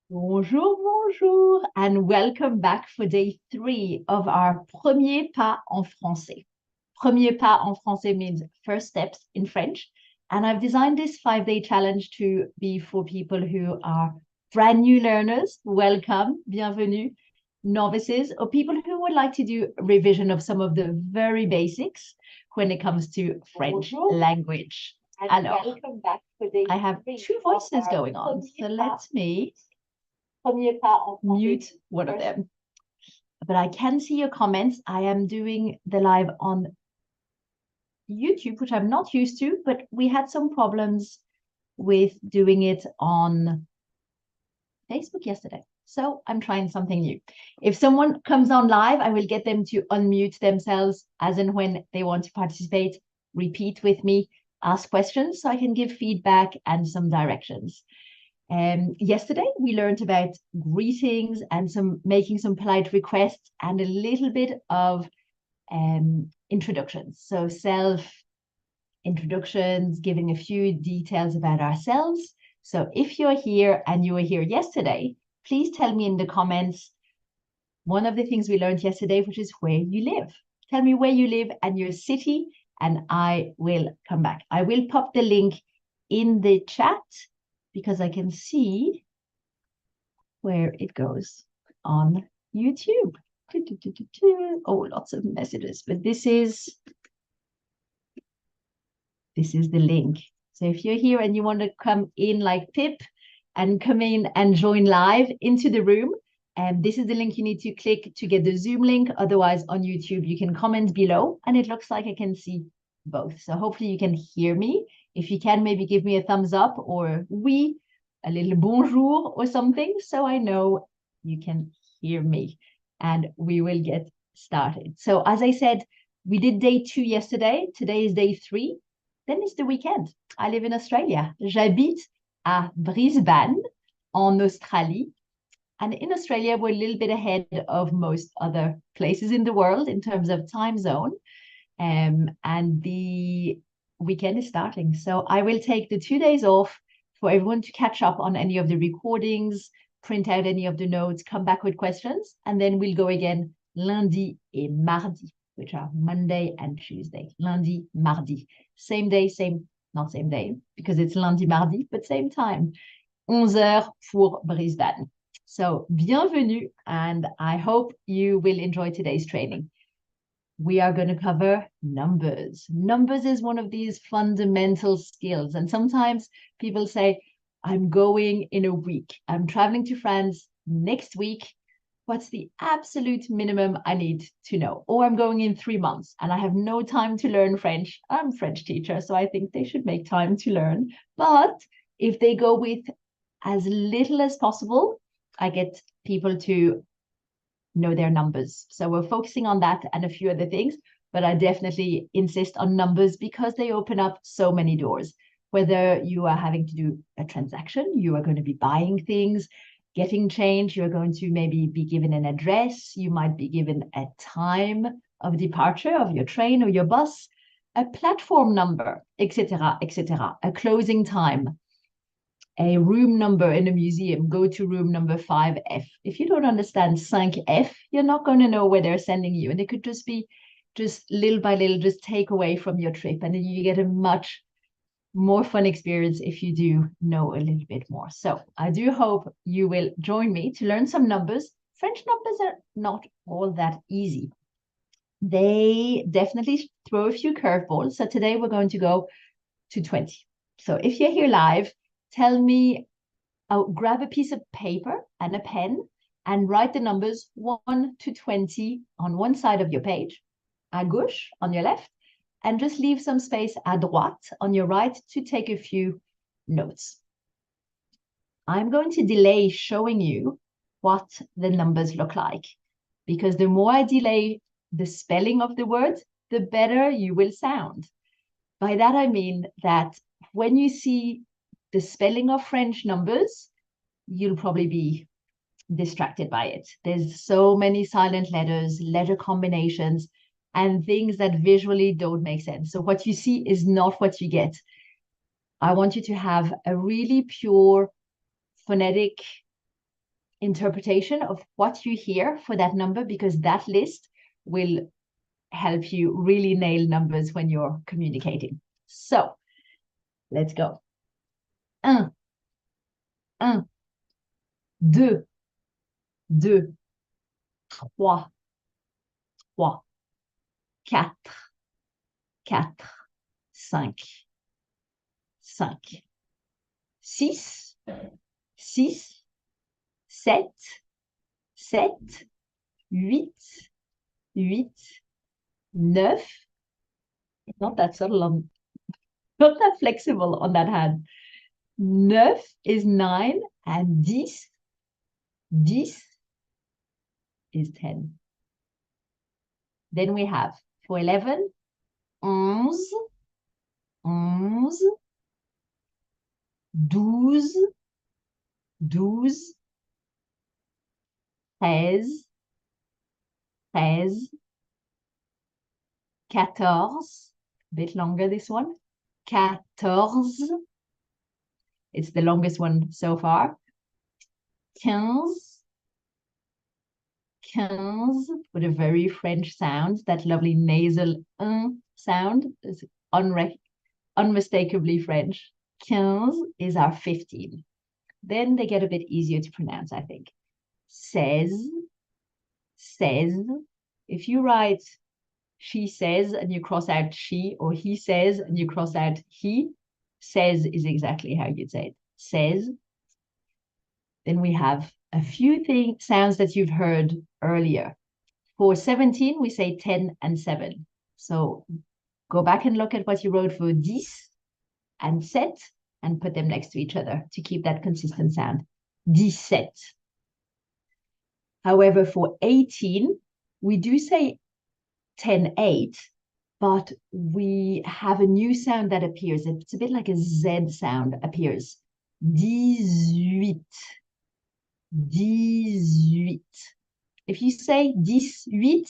Bonjour, bonjour, and welcome back for day 3 of our Premier Pas en Français. Premier Pas en Français means first steps in French. And I've designed this 5-day challenge to be for people who are brand new learners. Welcome, bienvenue, novices, or people who would like to do revision of some of the very basics when it comes to French language. Alors, welcome back for day I have 2 voices going on, so let me mute one of them. But I can see your comments. I am doing the live on YouTube, which I'm not used to, but we had some problems with doing it on Facebook yesterday. So I'm trying something new. If someone comes on live, I will get them to unmute themselves as and when they want to participate, repeat with me, ask questions so I can give feedback and some directions. Yesterday, we learned about greetings and making some polite requests and a little bit of introductions. So self-introductions, giving a few details about ourselves. So if you're here and you were here yesterday, please tell me in the comments one of the things we learned yesterday, which is where you live. Tell me where you live and your city, and I will come back. I will pop the link in the chat because I can see where it goes on YouTube. Oh, lots of messages, but this is the link. So if you're here and you want to come in like Pip and come in and join live into the room, and this is the link you need to click to get the Zoom link. Otherwise, on YouTube, you can comment below, and it looks like I can see both. So hopefully you can hear me. If you can, maybe give me a thumbs up or oui, a little bonjour or something, so I know you can hear me. And we will get started. So as I said, we did day 2 yesterday. Today is day 3. Then it's the weekend. I live in Australia. J'habite à Brisbane, en Australie. And in Australia, we're a little bit ahead of most other places in the world in terms of time zone. And the weekend is starting. So I will take the 2 days off for everyone to catch up on any of the recordings, print out any of the notes, come back with questions, and then we'll go again lundi et mardi, which are Monday and Tuesday. Lundi, mardi. Same day, not same day, because it's lundi, mardi, but same time. 11h pour Brisbane. So bienvenue, and I hope you will enjoy today's training. We are going to cover numbers. Numbers is one of these fundamental skills. And sometimes people say, I'm going in a week. I'm traveling to France next week. What's the absolute minimum I need to know? Or I'm going in 3 months and I have no time to learn French. I'm a French teacher, so I think they should make time to learn. But if they go with as little as possible, I get people to know their numbers. So we're focusing on that and a few other things, but I definitely insist on numbers because they open up so many doors. Whether you are having to do a transaction, you are going to be buying things, getting change, you're going to maybe be given an address, you might be given a time of departure of your train or your bus, a platform number, etc., etc., a closing time, a room number in a museum, go to room number 5F. If you don't understand 5F, you're not going to know where they're sending you. And it could just be just little by little, just take away from your trip. And then you get a much more fun experience if you do know a little bit more. So I do hope you will join me to learn some numbers. French numbers are not all that easy. They definitely throw a few curveballs. So today we're going to go to 20. So if you're here live, tell me, grab a piece of paper and a pen and write the numbers 1 to 20 on one side of your page, à gauche on your left, and just leave some space à droite on your right to take a few notes. I'm going to delay showing you what the numbers look like, because the more I delay the spelling of the word, the better you will sound. By that, I mean that when you see the spelling of French numbers, you'll probably be distracted by it. There's so many silent letters, letter combinations, and things that visually don't make sense. So what you see is not what you get. I want you to have a really pure phonetic interpretation of what you hear for that number, because that list will help you really nail numbers when you're communicating. So let's go. 1, 1, 2, 2, 3, 3, 4, 4, 5, 5, 6, 6, 7, 7, 8, 8, 9. It's not that subtle on, not that flexible on that hand. 9 is 9, and 10, 10 is 10. Then we have for 11, 11, 11, 12, 12, 13, 13, 14, a bit longer this one, 14, it's the longest one so far, 15, 15, with a very French sound, that lovely nasal sound is unmistakably French. 15 is our 15. Then they get a bit easier to pronounce, I think. 16, 16. If you write she says and you cross out she, or he says and you cross out he, says is exactly how you'd say it. Says. Then we have a few sounds that you've heard earlier. For 17, we say 10 and 7. So go back and look at what you wrote for 10 and 7 and put them next to each other to keep that consistent sound. 17. However, for 18, we do say 10, 8, but we have a new sound that appears. It's a bit like a Z sound appears. 18. 18. If you say 18,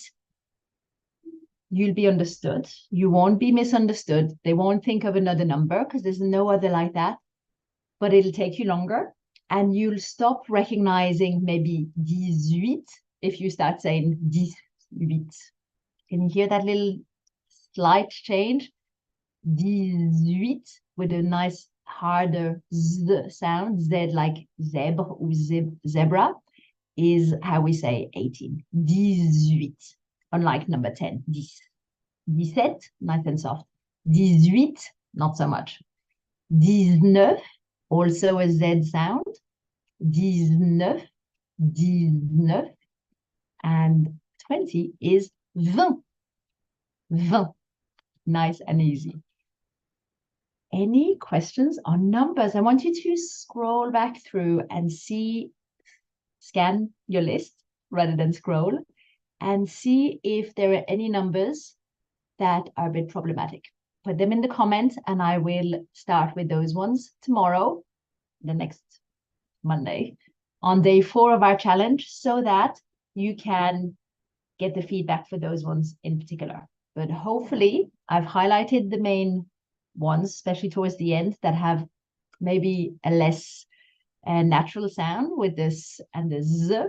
you'll be understood. You won't be misunderstood. They won't think of another number because there's no other like that, but it'll take you longer. And you'll stop recognizing maybe 18 if you start saying 18. Can you hear that little slight change? 18 with a nice harder Z sound, Z like zebra or zebra, is how we say 18. 18. Unlike number 10, 10. 17, nice and soft. 18, not so much. 19, also a Z sound. 19, 19. And 20 is 20. 20. Nice and easy. Any questions on numbers? I want you to scroll back through and scan your list rather than scroll, and see if there are any numbers that are a bit problematic. Put them in the comments and I will start with those ones tomorrow, the next Monday, on day 4 of our challenge, so that you can get the feedback for those ones in particular. But hopefully I've highlighted the main ones, especially towards the end, that have maybe a less natural sound with this and the Z.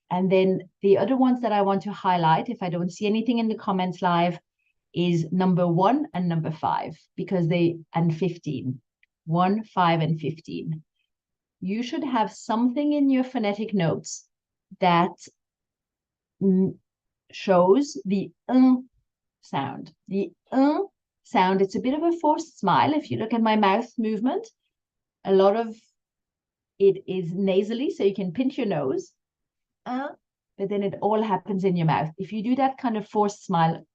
And then the other ones that I want to highlight, if I don't see anything in the comments live, is number 1 and number 5, because and 15. 1, 5, and 15. You should have something in your phonetic notes that shows the sound. The sound, it's a bit of a forced smile. If you look at my mouth movement, a lot of it is nasally, so you can pinch your nose, but then it all happens in your mouth. If you do that kind of forced smile,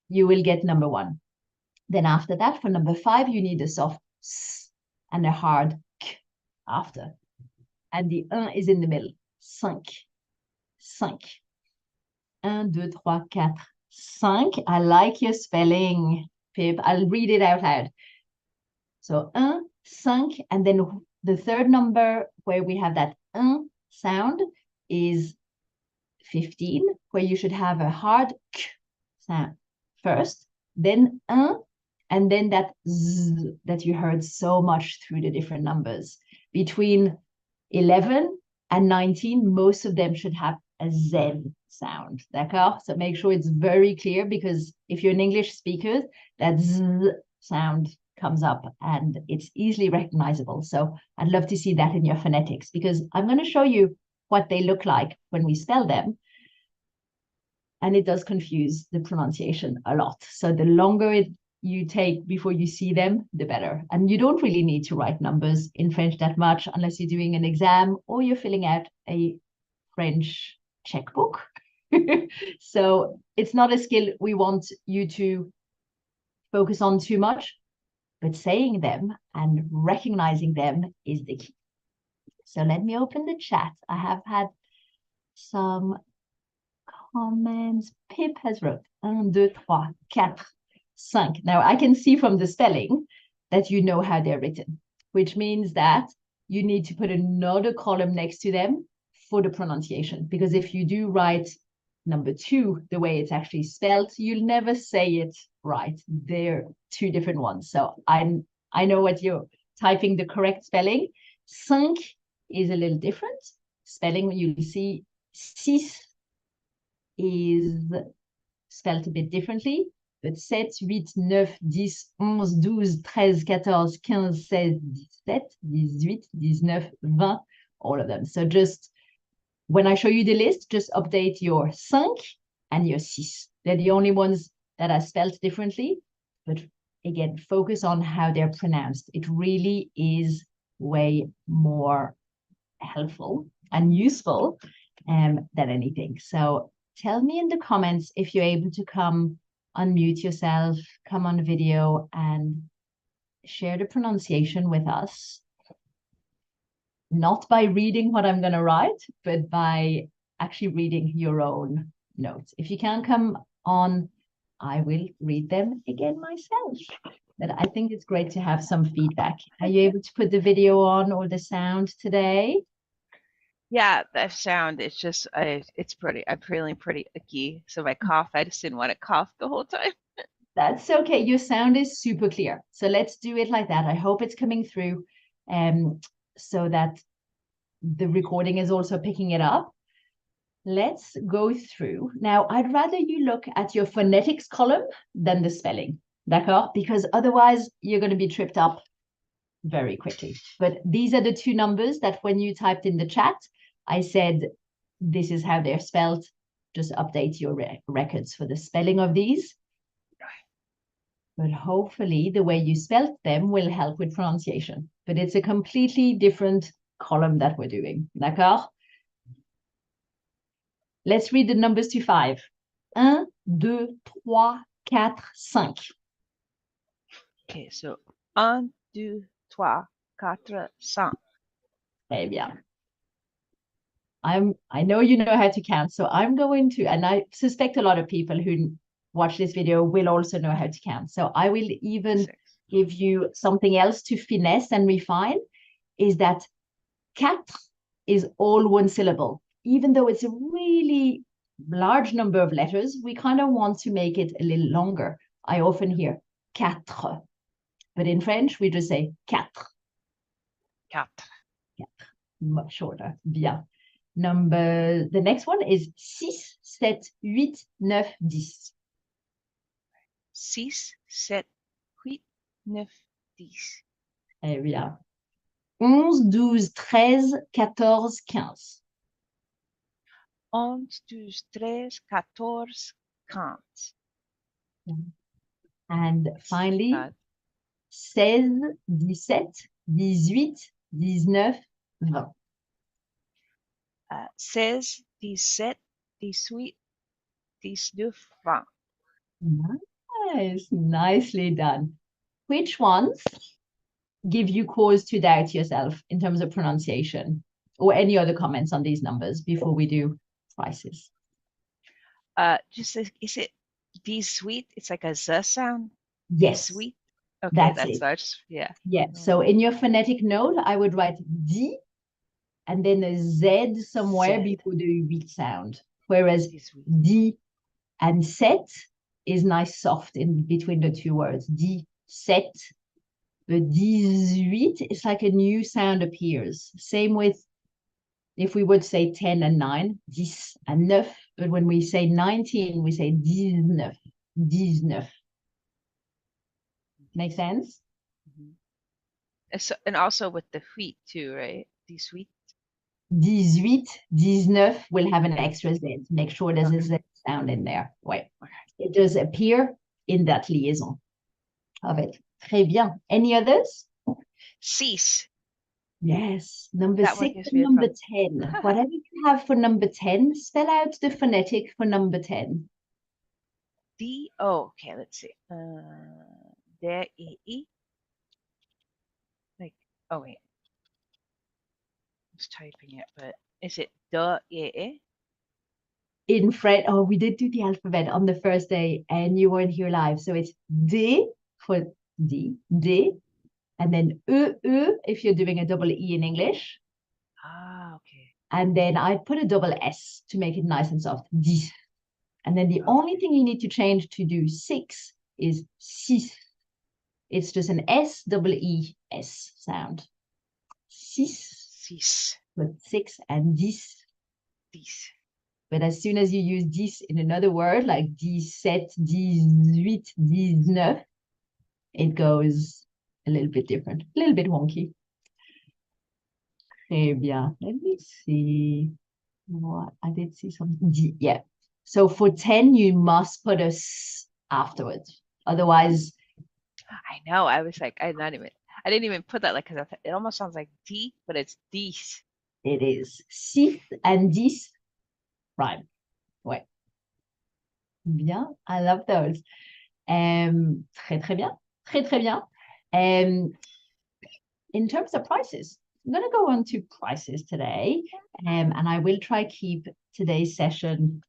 you will get number 1. Then after that, for number 5, you need a soft s and a hard k after. And the is in the middle. 5. 5. 1, 2, 3, 4, 5. I like your spelling, Pip. I'll read it out loud. So 1, 5, and then the third number where we have that sound is 15, where you should have a hard k sound first, then and then that z that you heard so much through the different numbers. Between 11 and 19, most of them should have a Z sound. D'accord? So make sure it's very clear, because if you're an English speaker, that Z sound comes up and it's easily recognizable. So I'd love to see that in your phonetics, because I'm going to show you what they look like when we spell them. And it does confuse the pronunciation a lot. So the longer you take before you see them, the better. And you don't really need to write numbers in French that much unless you're doing an exam or you're filling out a French checkbook. So it's not a skill we want you to focus on too much, but saying them and recognizing them is the key. So let me open the chat. I have had some comments. Pip has wrote 1, 2, 3, 4, 5. Now I can see from the spelling that you know how they're written, which means that you need to put another column next to them for the pronunciation. Because if you do write number 2 the way it's actually spelled, you'll never say it right. They're two different ones. So I know what you're typing, the correct spelling. 5 is a little different spelling. You'll see 6 is spelled a bit differently, but 7, 8, 9, 10, 11, 12, 13, 14, 15, 16, 17, 18, 19, all of them. So just when I show you the list, just update your 5 and your 6. They're the only ones that are spelled differently, but again, focus on how they're pronounced. It really is way more helpful and useful than anything. So tell me in the comments if you're able to come unmute yourself, come on video and share the pronunciation with us. Not by reading what I'm going to write, but by actually reading your own notes. If you can't come on, I will read them again myself. But I think it's great to have some feedback. Are you able to put the video on or the sound today? Yeah, the sound, it's just, it's pretty, I'm feeling pretty icky. So my cough, I just didn't want to cough the whole time. That's okay. Your sound is super clear. So let's do it like that. I hope it's coming through so that the recording is also picking it up. Let's go through. Now, I'd rather you look at your phonetics column than the spelling, d'accord? Because otherwise you're going to be tripped up very quickly. But these are the two numbers that when you typed in the chat, I said, this is how they're spelled. Just update your records for the spelling of these. But hopefully the way you spelled them will help with pronunciation. But it's a completely different column that we're doing, d'accord? Let's read the numbers to 5. 1, 2, 3, 4, 5. Okay, so 1, 2, 3, 4, 5. Très bien. I know you know how to count, so I'm going to, and I suspect a lot of people who watch this video will also know how to count. So I will even 6. give you something else to finesse and refine, is that 4 is all one syllable. Even though it's a really large number of letters, we kind of want to make it a little longer. I often hear 4, but in French, we just say 4. 4. Much shorter. Bien. The next one is 6, 7, 8, 9, 10. 6, 7, 8, 9, 10. Très bien. 11, 12, 13, 14, 15. 11, 12, 13, 14, 15. And finally, 16, 17, 18, 19, 20. 16, 17, 18, 19, 20. Nice, nicely done. Which ones give you cause to doubt yourself in terms of pronunciation, or any other comments on these numbers before we do prices? Just, is it sweet? It's like a Z sound? Yes, Sweet? Okay, that's that's it. such, yeah. Yeah, so in your phonetic note, I would write D and then a Z somewhere Z. before the 8 sound. Whereas 18. D and set is nice soft in between the two words. D, set. But 18 is like a new sound appears. Same with If we would say 10 and 9, 10 and 9. But when we say 19, we say 19. 19. Make sense? So, and also with the wheat too, right? 18. 18, 19 will have an extra Z. Make sure there's a Z sound in there. Wait. It does appear in that liaison of it. Très bien. Any others? 6. Yes. Number That 6 one gives and me a number problem. 10. Whatever you have for number 10, spell out the phonetic for number 10. Okay, let's see. D-E-E. Like, oh wait. I was typing it, but is it D-E-E? In French, oh, we did do the alphabet on the first day and you weren't here live. So it's D for D, D, and then E if you're doing a double E in English. Okay. And then I put a double S to make it nice and soft. 10. And then the only thing you need to change to do 6 is 6. It's just an S double E S sound. 6. 6. But 6 and 10. 10. But as soon as you use 10 in another word, like 17, 18, 19, it goes a little bit different, a little bit wonky. Très bien. Let me see. What I did see something. Yeah. So for 10, you must put a S afterwards. Otherwise, I know. I was like, I didn't even put that, like, because it almost sounds like D, but it's 10. it is 6 and 10 rhyme. Ouais. Bien. I love those. Très, très bien. Très, très bien. In terms of prices, I'm going to go on to prices today, and I will try keep today's session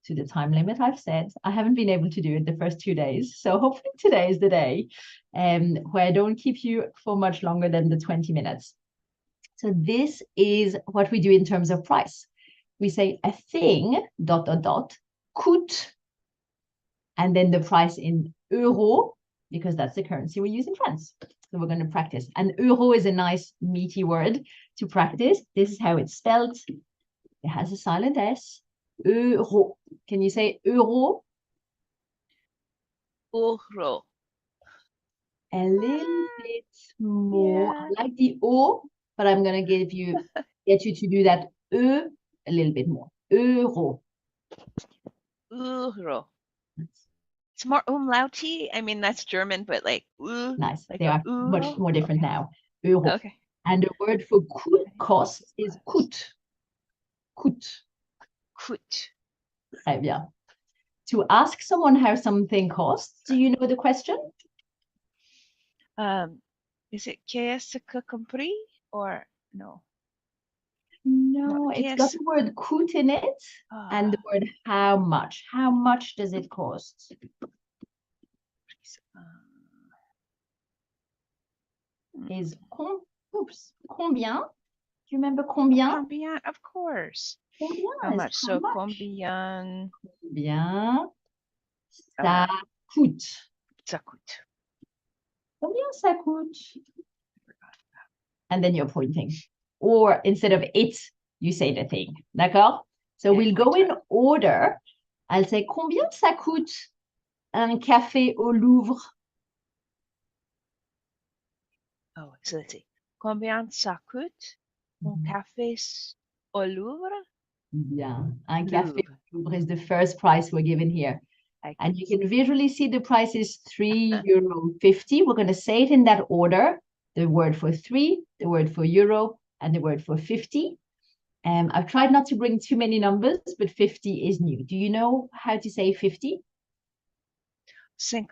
to the time limit I've set. I haven't been able to do it the first 2 days, so hopefully today is the day where I don't keep you for much longer than the 20 minutes. So this is what we do in terms of price. We say a thing, ... coûte, and then the price in euro, because that's the currency we use in France. So we're going to practice. And euro is a nice meaty word to practice. This is how it's spelled. It has a silent S. Euro. Can you say euro? Euro. A little bit more. Yeah. I like the O, but I'm going to get you to do that E a little bit more. Euro. Euro. It's more umlauty. I mean, that's German, but like, Nice. like They are much euro. more different Okay. now. Euro. Okay. And the word for cost is coûte. Coûte. Coûte. Très bien. To ask someone how something costs, do you know the question? Is it qu'est-ce que compris or no? No, it's got the word coûte in it and the word how much. How much does it cost? Is combien? Do you remember combien? Combien, of course. Combien How is much? how So much? combien Combien ça coûte? ça coûte? Combien ça coûte? And then you're pointing. Or instead of it, you say the thing. D'accord? So we'll go in order. I'll say, combien ça coûte un café au Louvre? Oh, so let's see. Combien ça coûte un café au Louvre? Bien. Un café au Louvre is the first price we're given here. And you can visually see the price is €3.50. We're going to say it in that order. The word for 3, the word for euro, and the word for 50. I've tried not to bring too many numbers, but 50 is new. Do you know how to say 50? 50?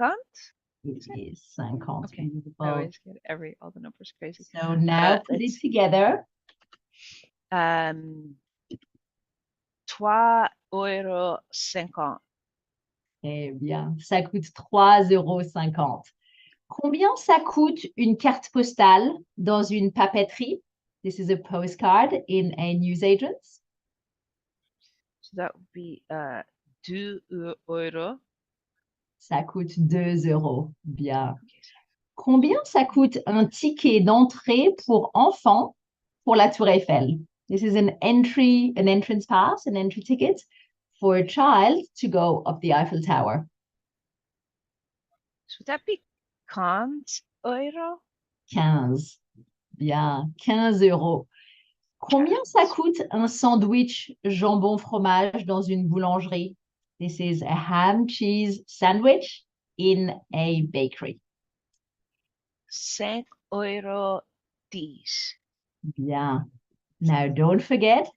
It is 50. Okay. I always get all the numbers crazy. So now put it together. 3,50 €. Eh bien, ça coûte 3,50 €. Combien ça coûte une carte postale dans une papeterie? This is a postcard in a newsagent's. So that would be 2 €. Ça coûte 2 €. Bien. Combien ça coûte un ticket d'entrée pour enfants pour la Tour Eiffel? This is an entrance pass, an entry ticket for a child to go up the Eiffel Tower. So would that be 15 euro? 15. Bien, 15 euros. Combien ça coûte un sandwich jambon-fromage dans une boulangerie? This is a ham cheese sandwich in a bakery. 5 euro 10. Bien. Now, don't forget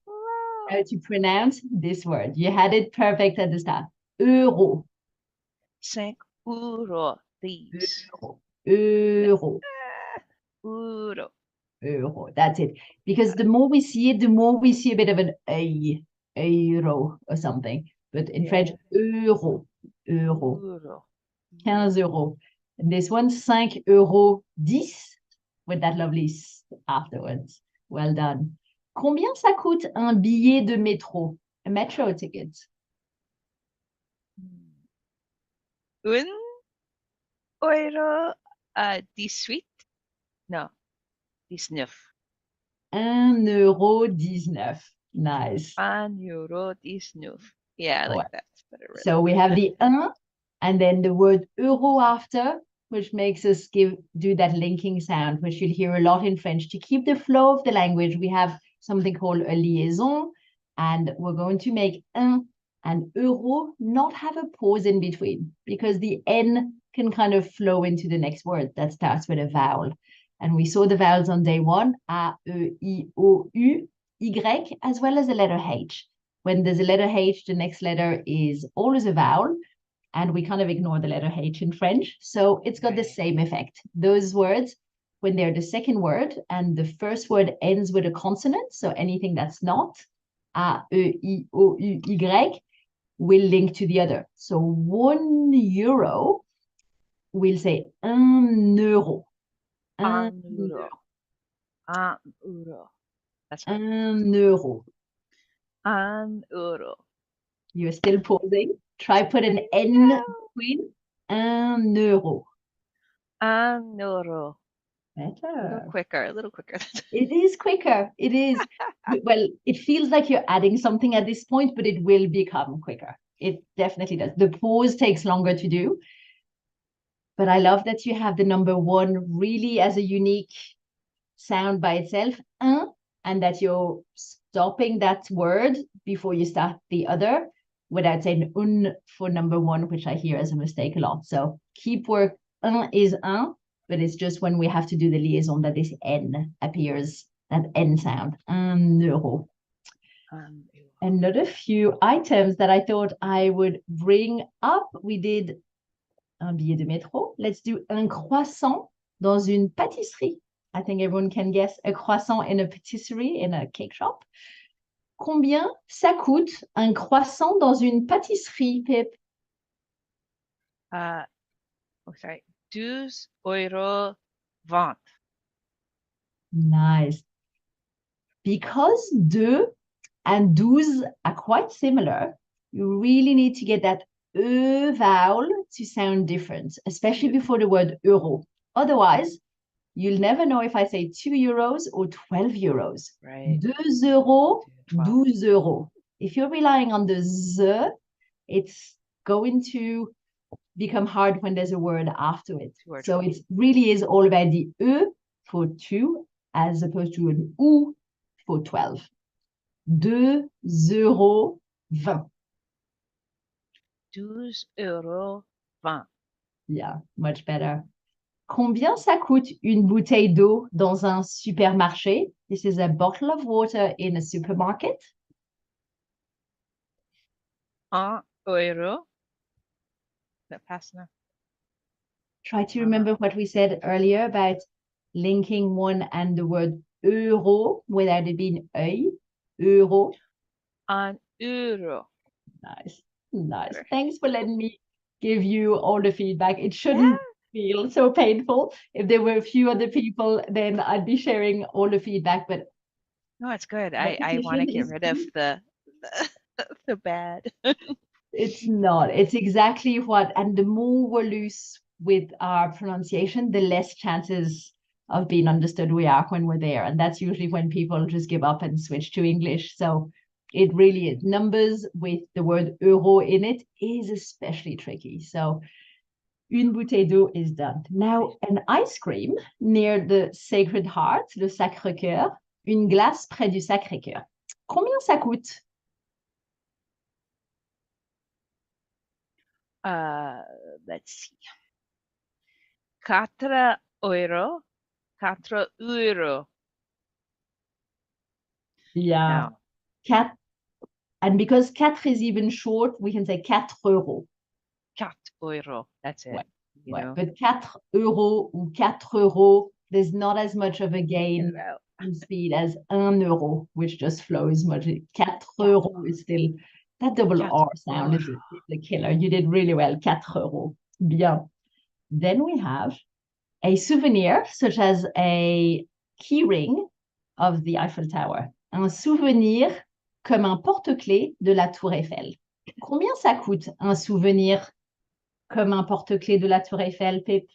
how to pronounce this word. You had it perfect at the start. Euro. 5 euro 10. Euro. Euro. Euro. That's it. Because the more we see it, the more we see a bit of an a, euro or something. But in French, euro. Euro. Euro. 15 euros. And this one, 5 euros 10 with that lovely s afterwards. Well done. Combien ça coûte un billet de métro? A metro ticket. Un euro 18? No, 19. 1,19 €. Nice. 1 euro 19. Yeah, I like that. So we have the un and then the word euro after, which makes us do that linking sound, which you'll hear a lot in French. To keep the flow of the language, we have something called a liaison, and we're going to make un and euro not have a pause in between, because the N can kind of flow into the next word that starts with a vowel. And we saw the vowels on day one, A, E, I, O, U, Y, as well as the letter H. When there's a letter H, the next letter is always a vowel, and we kind of ignore the letter H in French. So it's got the same effect. Those words, when they're the second word and the first word ends with a consonant, so anything that's not A, E, I, O, U, Y, will link to the other. So 1 euro, we'll say un euro. Un euro. Un euro. That's right. Un euro. Un euro. You're still pausing. Try put an N between. Un euro. Un euro. Better. A little quicker. It is quicker. It is. Well, it feels like you're adding something at this point, but it will become quicker. It definitely does. The pause takes longer to do. But I love that you have the number one really as a unique sound by itself, and that you're stopping that word before you start the other without saying un for number one, which I hear as a mistake a lot. So keep work. Is un, but it's just when we have to do the liaison that this N appears, that N sound. Un euro. Another few items that I thought I would bring up. We did un billet de métro. Let's do un croissant dans une pâtisserie. I think everyone can guess a croissant in a patisserie, in a cake shop. Combien ça coûte un croissant dans une pâtisserie, Pip? Sorry. 12 euro 20. Nice. Because deux and douze are quite similar, you really need to get that vowel to sound different, especially before the word euro. Otherwise, you'll never know if I say 2 euros or 12 euros. Right. 2 euros, 12 euros. If you're relying on the z, it's going to become hard when there's a word after it. So it really is all about the e for 2 as opposed to an ou for 12. 2 euros 20. 12 euro 20. Yeah, much better. Combien ça coûte une bouteille d'eau dans un supermarché? This is a bottle of water in a supermarket. 1 euro. Is that fast enough? Try to remember what we said earlier about linking one and the word euro without it being a. Euro. 1 euro. Nice. Nice. Thanks for letting me give you all the feedback. It shouldn't feel so painful. If there were a few other people, then I'd be sharing all the feedback. But no, it's good. I want to get rid of the bad. It's not. It's exactly what. And the more we're loose with our pronunciation, the less chances of being understood we are when we're there. And that's usually when people just give up and switch to English. So it really is. Numbers with the word euro in it is especially tricky. So une bouteille d'eau is done. Now, an ice cream near the Sacred Heart, le Sacré-Cœur, une glace près du Sacré-Cœur. Combien ça coûte? Let's see. 4 euro. 4 euro. Yeah. No. Quatre. And because quatre is even short, we can say 4 euros. 4 euro. That's it. Ouais. You Ouais. know? But 4 euros ou 4 euros, there's not as much of a gain in speed as 1 euro, which just flows much. 4 euros is still, that double R sound is the killer. You did really well. 4 euros. Bien. Then we have a souvenir, such as a key ring of the Eiffel Tower. Un souvenir comme un porte-clés de la Tour Eiffel. Combien ça coûte un souvenir comme un porte-clés de la Tour Eiffel, Pip?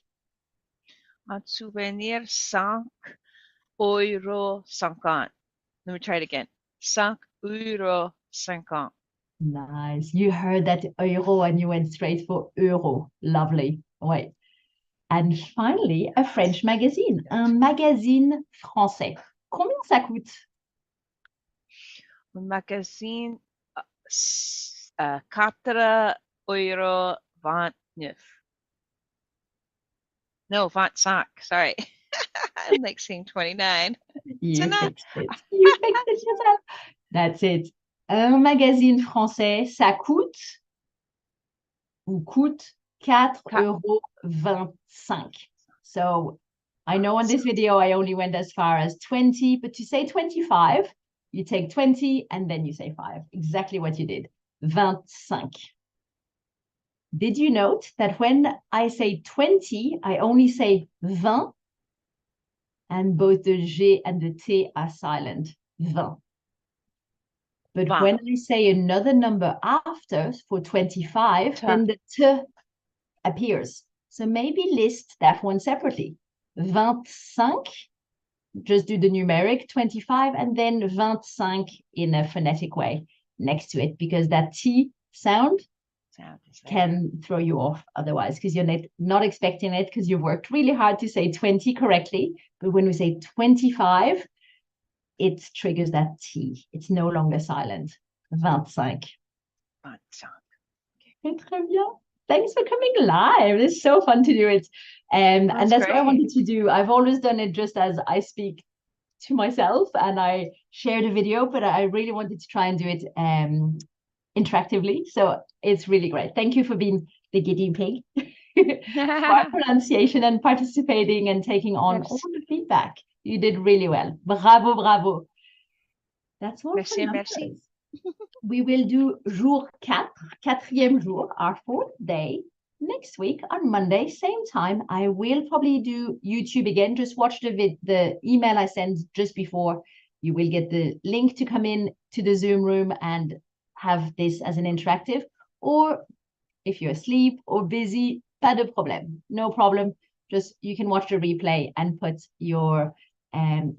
Un souvenir 5,50 €. Let me try it again. 5,50 €. Nice. You heard that euro and you went straight for euro. Lovely. Ouais. And finally, a French magazine, un magazine français. Combien ça coûte? Un magazine 4,29 €. No, 25. Sorry. I'm like saying 29. You fixed it. You fixed it yourself. That's it. Un magazine français, ça coûte ou coûte 4,25 €. So I know on this video I only went as far as 20, but to say 25, you take 20 and then you say 5. Exactly what you did. 25. Did you note that when I say 20, I only say 20 and both the G and the T are silent. 20. But Wow. when I say another number after for 25, then the T appears. So maybe list that one separately. 25, just do the numeric 25 and then 25 in a phonetic way next to it, because that T sound can throw you off otherwise, because you're not expecting it, because you worked really hard to say 20 correctly. But when we say 25, it triggers that T. It's no longer silent. 25. 25. Okay. Très bien. Thanks for coming live. It's so fun to do it. And that's what I wanted to do. I've always done it just as I speak to myself and I share the video, but I really wanted to try and do it interactively. So it's really great. Thank you for being the guinea pig for pronunciation and participating and taking on all the feedback. You did really well. Bravo, bravo. That's all for numbers. Merci. We will do jour 4, quatrième jour, our 4th day, next week on Monday, same time. I will probably do YouTube again. Just watch the email I sent just before. You will get the link to come in to the Zoom room and have this as an interactive. Or if you're asleep or busy, pas de problème. No problem. Just you can watch the replay and put your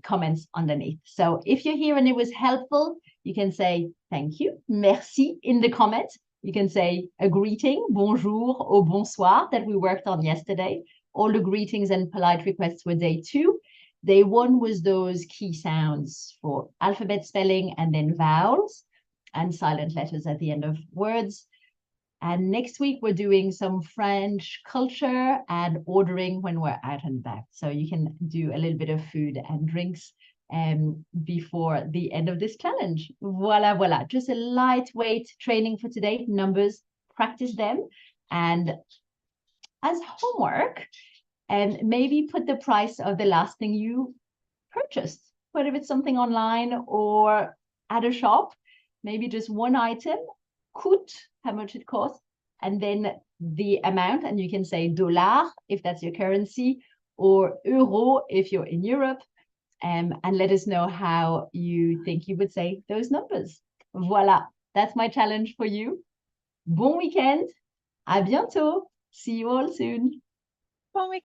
comments underneath. So if you're here and it was helpful, you can say thank you, merci in the comments. You can say a greeting, bonjour or bonsoir, that we worked on yesterday. All the greetings and polite requests were day 2. Day 1 was those key sounds for alphabet spelling and then vowels and silent letters at the end of words. And next week, we're doing some French culture and ordering when we're out and about. So you can do a little bit of food and drinks before the end of this challenge. Voila, voila. Just a lightweight training for today. Numbers, practice them. And as homework, and maybe put the price of the last thing you purchased, whether it's something online or at a shop, maybe just one item, coûte, how much it costs, and then the amount, and you can say dollar if that's your currency, or euro if you're in Europe, and let us know how you think you would say those numbers. Voila, that's my challenge for you. Bon weekend, à bientôt, see you all soon. Bon weekend.